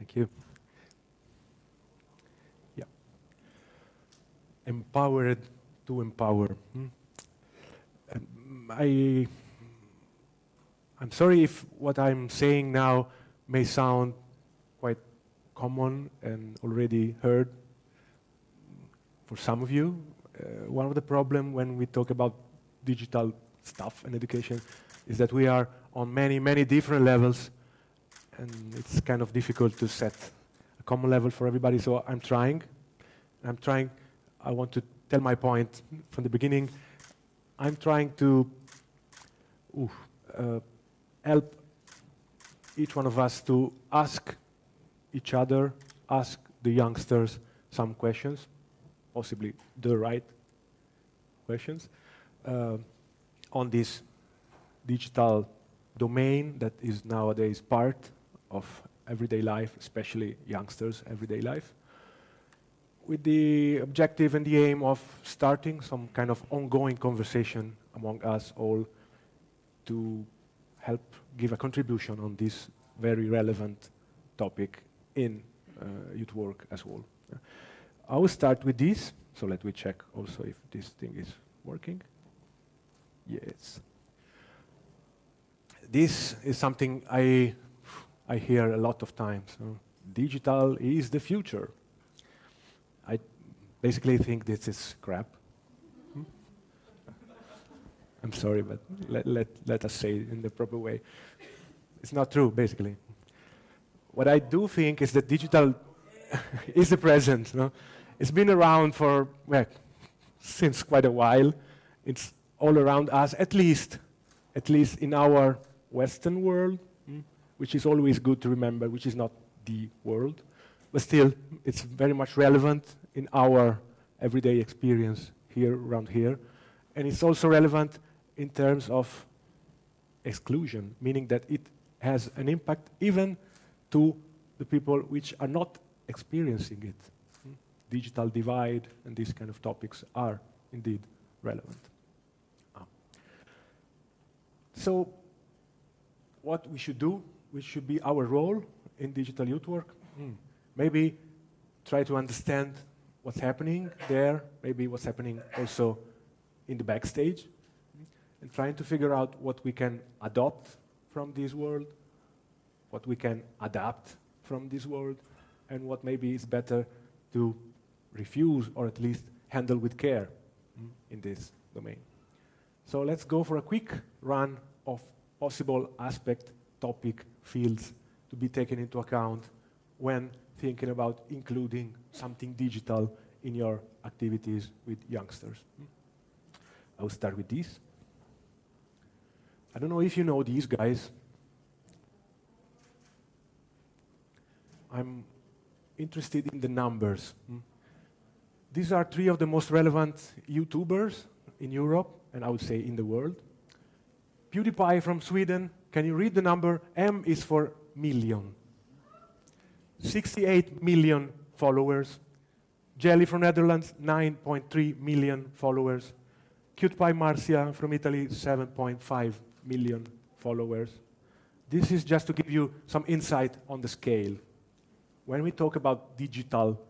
Thank you. Yeah. Empowered to empower. I'm sorry if what I'm saying now may sound quite common and already heard for some of you. One of the problems when we talk about digital stuff and education is that we are on many, many different levels, and it's kind of difficult to set a common level for everybody, so I'm trying. I want to tell my point from the beginning. I'm trying to help each one of us to ask each other, ask the youngsters some questions, possibly the right questions, on this digital domain that is nowadays part of everyday life, especially youngsters' everyday life, with the objective and the aim of starting some kind of ongoing conversation among us all to help give a contribution on this very relevant topic in youth work as well. I will start with this, so let me check also if this thing is working. Yes. This is something I hear a lot of times. Digital is the future. I basically think this is crap. I'm sorry, but let us say it in the proper way. It's not true, basically. What I do think is that digital is the present. No? It's been around for, well, since quite a while. It's all around us, at least in our Western world, which is always good to remember, which is not the world. But still, it's very much relevant in our everyday experience here, around here. And it's also relevant in terms of exclusion, meaning that it has an impact even to the people which are not experiencing it. Digital divide and these kind of topics are indeed relevant. So what we should do, which should be our role in digital youth work, maybe try to understand what's happening there, maybe what's happening also in the backstage, and trying to figure out what we can adopt from this world, what we can adapt from this world, and what maybe is better to refuse or at least handle with care in this domain. So let's go for a quick run of possible aspect, topic, fields to be taken into account when thinking about including something digital in your activities with youngsters. I'll start with this. I don't know if you know these guys. I'm interested in the numbers. These are 3 of the most relevant YouTubers in Europe, and I would say in the world. PewDiePie from Sweden, can you read the number? M is for million. 68 million followers. Jelly from Netherlands, 9.3 million followers. CutePie Marcia from Italy, 7.5 million followers. This is just to give you some insight on the scale. When we talk about digital,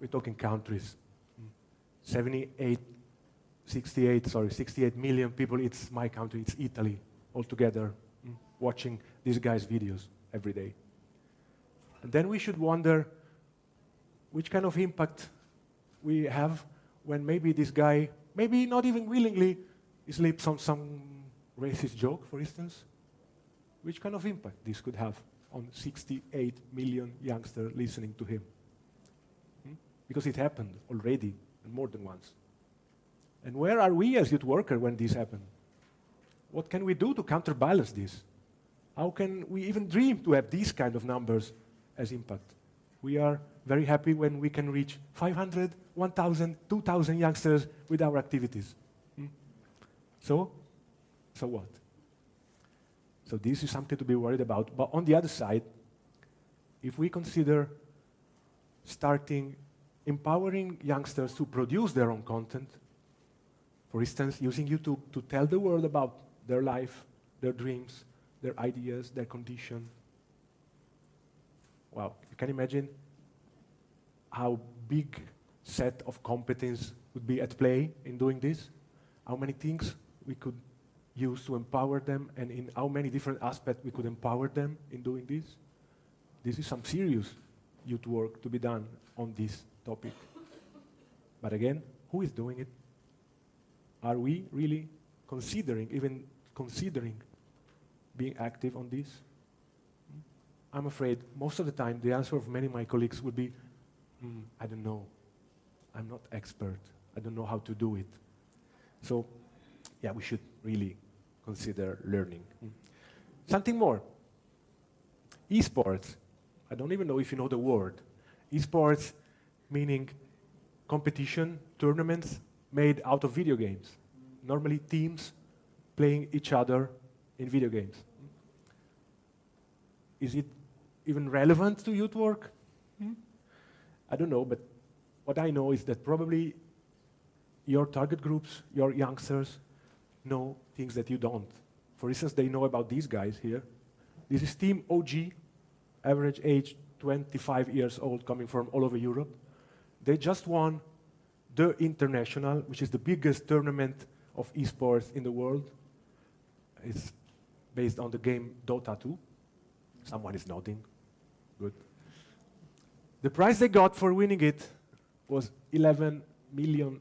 we're talking countries. 68 million people, it's my country, it's Italy, altogether, watching these guys' videos every day. And then we should wonder which kind of impact we have when maybe this guy, maybe not even willingly, slips on some racist joke, for instance. Which kind of impact this could have on 68 million youngsters listening to him? Because it happened already, and more than once. And where are we as youth workers when this happens? What can we do to counterbalance this? How can we even dream to have these kind of numbers as impact? We are very happy when we can reach 500, 1,000, 2,000 youngsters with our activities. So what? So this is something to be worried about. But on the other side, if we consider starting empowering youngsters to produce their own content, for instance, using YouTube to tell the world about their life, their dreams, their ideas, their condition, Well, you can imagine how big set of competence would be at play in doing this, how many things we could use to empower them, and in how many different aspects we could empower them in doing this. This is some serious youth work to be done on this topic. But again, who is doing it? Are we really even considering being active on this? I'm afraid most of the time the answer of many of my colleagues would be, I don't know. I'm not expert. I don't know how to do it. So, yeah, we should really consider learning. Something more. Esports. I don't even know if you know the word. Esports meaning competition, tournaments made out of video games. Normally teams playing each other in video games. Is it even relevant to youth work? I don't know, but what I know is that probably your target groups, your youngsters, know things that you don't. For instance, they know about these guys here. This is Team OG, average age 25 years old, coming from all over Europe. They just won the International, which is the biggest tournament of esports in the world. It's based on the game Dota 2. Someone is nodding. Good. The prize they got for winning it was $11 million.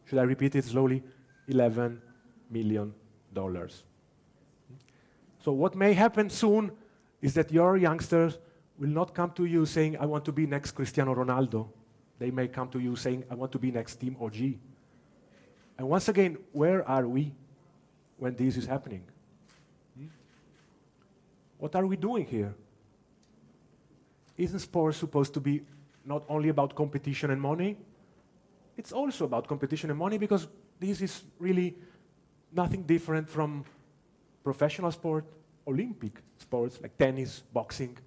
Should I repeat it slowly? $11 million. So what may happen soon is that your youngsters will not come to you saying, I want to be next Cristiano Ronaldo. They may come to you saying, I want to be next Team OG. And once again, where are we when this is happening? What are we doing here? Isn't sports supposed to be not only about competition and money? It's also about competition and money, because this is really nothing different from professional sport, Olympic sports like tennis, boxing.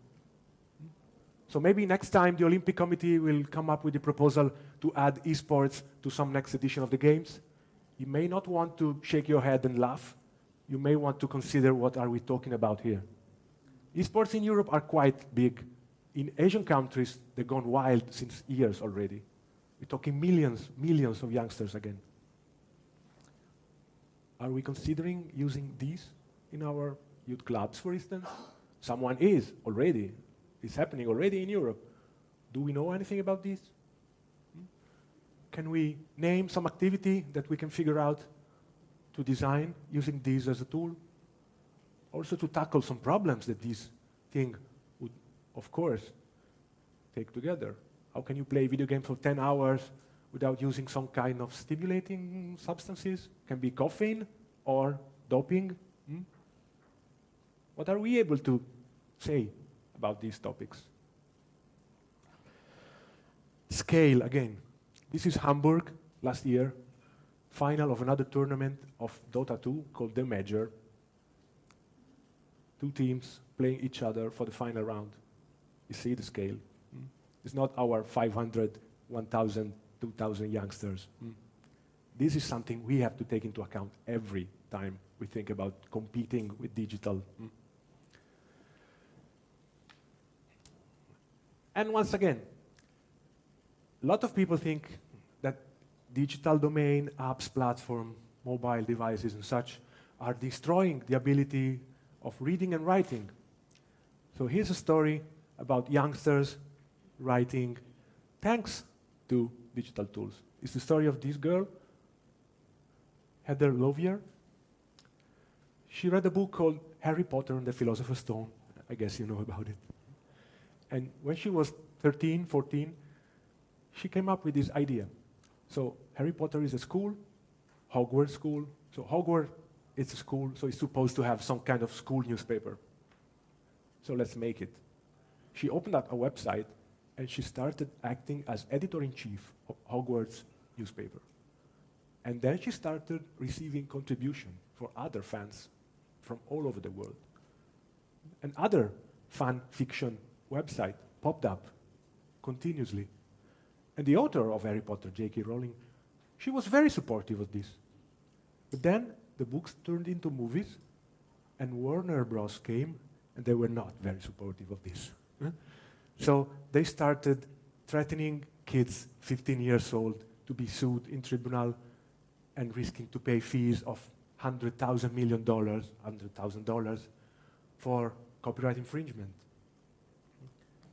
So maybe next time the Olympic Committee will come up with a proposal to add esports to some next edition of the Games. You may not want to shake your head and laugh. You may want to consider, what are we talking about here? Esports in Europe are quite big. In Asian countries, they've gone wild since years already. We're talking millions of youngsters again. Are we considering using these in our youth clubs, for instance? Someone is already. It's happening already in Europe. Do we know anything about this? Can we name some activity that we can figure out to design using these as a tool? Also to tackle some problems that this thing would, of course, take together. How can you play video games for 10 hours without using some kind of stimulating substances? Can be caffeine or doping. What are we able to say about these topics? Scale, again. This is Hamburg last year, final of another tournament of Dota 2 called The Major. 2 teams playing each other for the final round. You see the scale. It's not our 500, 1,000, 2,000 youngsters. This is something we have to take into account every time we think about competing with digital. And once again, a lot of people think that digital domain, apps, platform, mobile devices and such are destroying the ability of reading and writing. So here's a story about youngsters writing thanks to digital tools. It's the story of this girl, Heather Lovier. She read a book called Harry Potter and the Philosopher's Stone. I guess you know about it. And when she was 13, 14, she came up with this idea. So Harry Potter is a school, Hogwarts school. So Hogwarts is a school, so it's supposed to have some kind of school newspaper. So let's make it. She opened up a website and she started acting as editor-in-chief of Hogwarts newspaper. And then she started receiving contribution for other fans from all over the world. And other fan fiction website popped up continuously. And the author of Harry Potter, J.K. Rowling, she was very supportive of this. But then the books turned into movies, and Warner Bros. Came, and they were not very supportive of this. So they started threatening kids 15 years old to be sued in tribunal and risking to pay fees of $100,000 million, $100,000 for copyright infringement.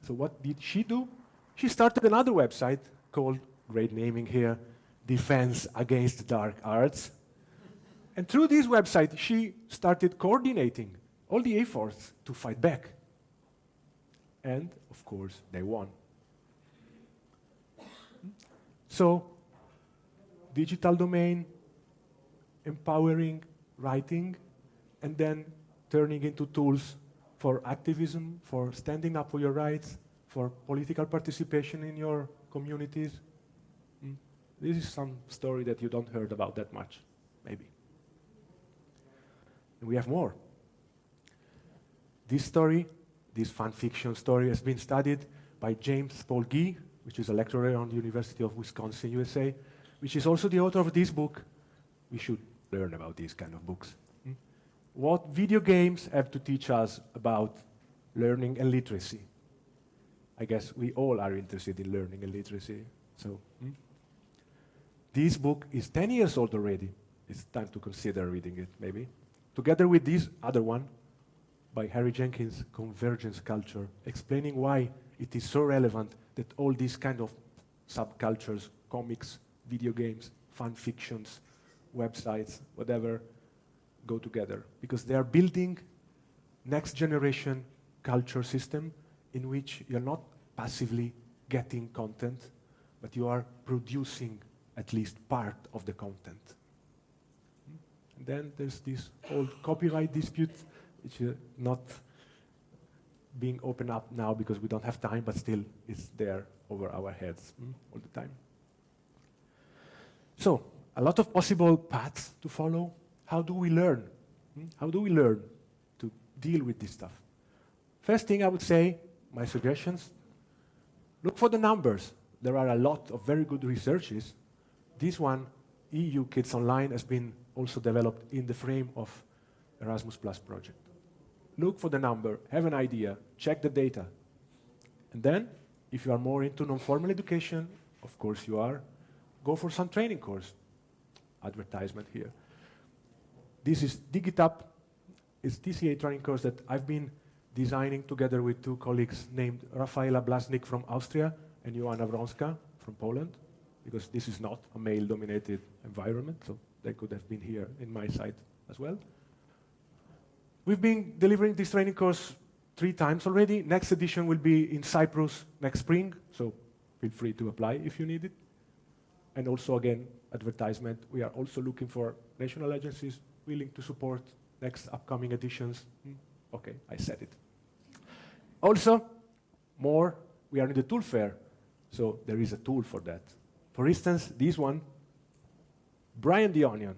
So what did she do? She started another website called, great naming here, Defense Against Dark Arts. And through this website, she started coordinating all the efforts to fight back. And, of course, they won. So, digital domain, empowering writing, and then turning into tools for activism, for standing up for your rights, for political participation in your communities. This is some story that you don't heard about that much, maybe. And we have more. This story, this fan fiction story, has been studied by James Paul Gee, which is a lecturer on the University of Wisconsin, USA, which is also the author of this book. We should learn about these kind of books. What video games have to teach us about learning and literacy? I guess we all are interested in learning and literacy. So, this book is 10 years old already. It's time to consider reading it, maybe. Together with this other one by Harry Jenkins, Convergence Culture, explaining why it is so relevant that all these kind of subcultures, comics, video games, fan fictions, websites, whatever, go together. Because they are building next generation culture system in which you're not passively getting content, but you are producing at least part of the content. And then there's this old copyright dispute, which is not being opened up now because we don't have time, but still it's there over our heads all the time. So, a lot of possible paths to follow. How do we learn? How do we learn to deal with this stuff? First thing I would say, my suggestions, look for the numbers. There are a lot of very good researches. This one, EU Kids Online, has been also developed in the frame of Erasmus Plus project. Look for the number, have an idea, check the data. And then, if you are more into non-formal education, of course you are, go for some training course. Advertisement here. This is DigiTap. It's TCA training course that I've been designing together with two colleagues named Rafaela Blasnik from Austria and Joanna Wronska from Poland, because this is not a male-dominated environment, so they could have been here in my site as well. We've been delivering this training course 3 times already. Next edition will be in Cyprus next spring, so feel free to apply if you need it. And also, again, advertisement. We are also looking for national agencies willing to support next upcoming editions. Okay, I said it. Also, more, we are in the tool fair, so there is a tool for that. For instance, this one, Brian the Onion.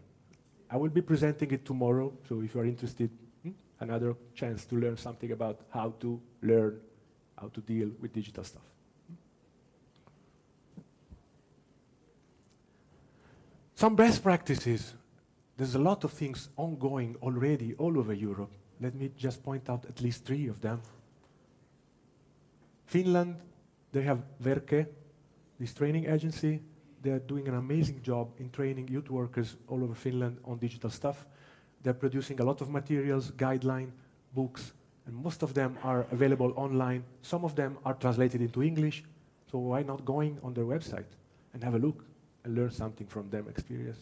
I will be presenting it tomorrow, so if you are interested, another chance to learn something about how to learn, how to deal with digital stuff. Some best practices. There's a lot of things ongoing already all over Europe. Let me just point out at least 3 of them. Finland, they have Verke, this training agency. They're doing an amazing job in training youth workers all over Finland on digital stuff. They're producing a lot of materials, guidelines, books, and most of them are available online. Some of them are translated into English, so why not going on their website and have a look and learn something from them experience.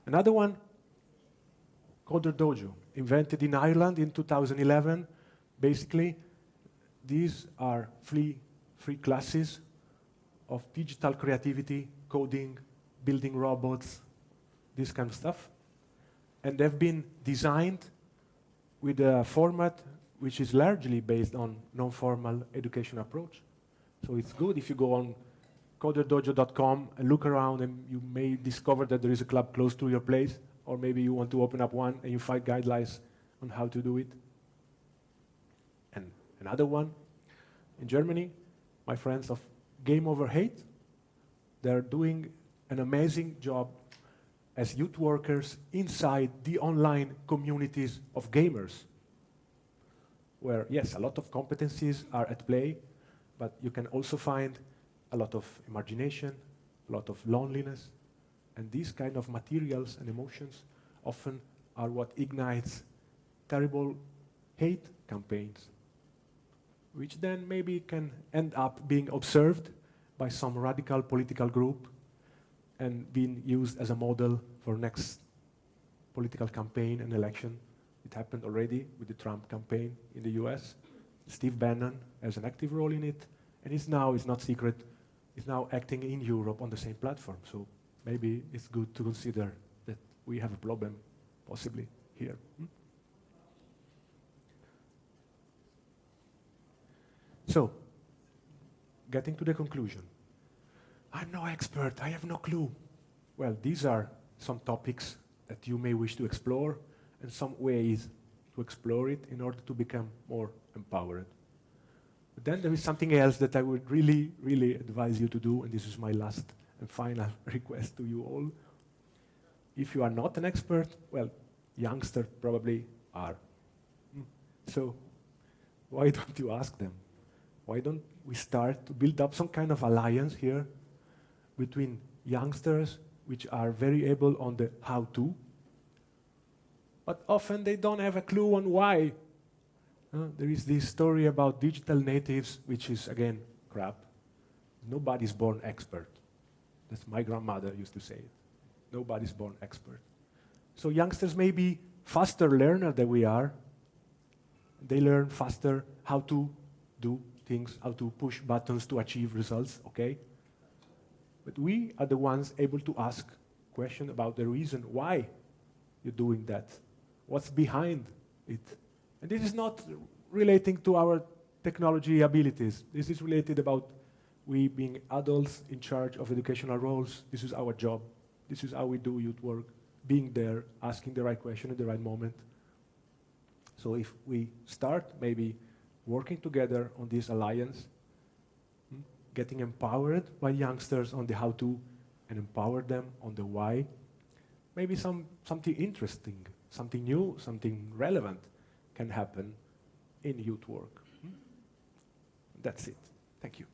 Another one, Coder Dojo, invented in Ireland in 2011. Basically, these are free classes of digital creativity, coding, building robots, this kind of stuff. And they've been designed with a format which is largely based on non-formal education approach. So it's good if you go on coderdojo.com and look around, and you may discover that there is a club close to your place, or maybe you want to open up one and you find guidelines on how to do it. And another one, in Germany, my friends of Game Over Hate, they're doing an amazing job as youth workers inside the online communities of gamers. where, yes, a lot of competencies are at play, but you can also find a lot of imagination, a lot of loneliness, and these kind of materials and emotions often are what ignites terrible hate campaigns, which then maybe can end up being observed by some radical political group and being used as a model for next political campaign and election. It happened already with the Trump campaign in the US. Steve Bannon has an active role in it, and it's not secret, is now acting in Europe on the same platform. So maybe it's good to consider that we have a problem, possibly, here. So, getting to the conclusion. I'm no expert, I have no clue. Well, these are some topics that you may wish to explore, and some ways to explore it in order to become more empowered. But then there is something else that I would really, really advise you to do, and this is my last and final request to you all. If you are not an expert, well, youngsters probably are. So why don't you ask them? Why don't we start to build up some kind of alliance here between youngsters, which are very able on the how-to, but often they don't have a clue on why. There is this story about digital natives, which is, again, crap. Nobody's born expert. That's my grandmother used to say it. Nobody's born expert. So youngsters may be faster learner than we are. They learn faster how to do things, how to push buttons to achieve results, okay? But we are the ones able to ask questions about the reason why you're doing that. What's behind it? And this is not relating to our technology abilities. This is related about we being adults in charge of educational roles. This is our job. This is how we do youth work, being there, asking the right question at the right moment. So if we start maybe working together on this alliance, getting empowered by youngsters on the how-to and empower them on the why, maybe something interesting, something new, something relevant can happen in youth work. That's it. Thank you.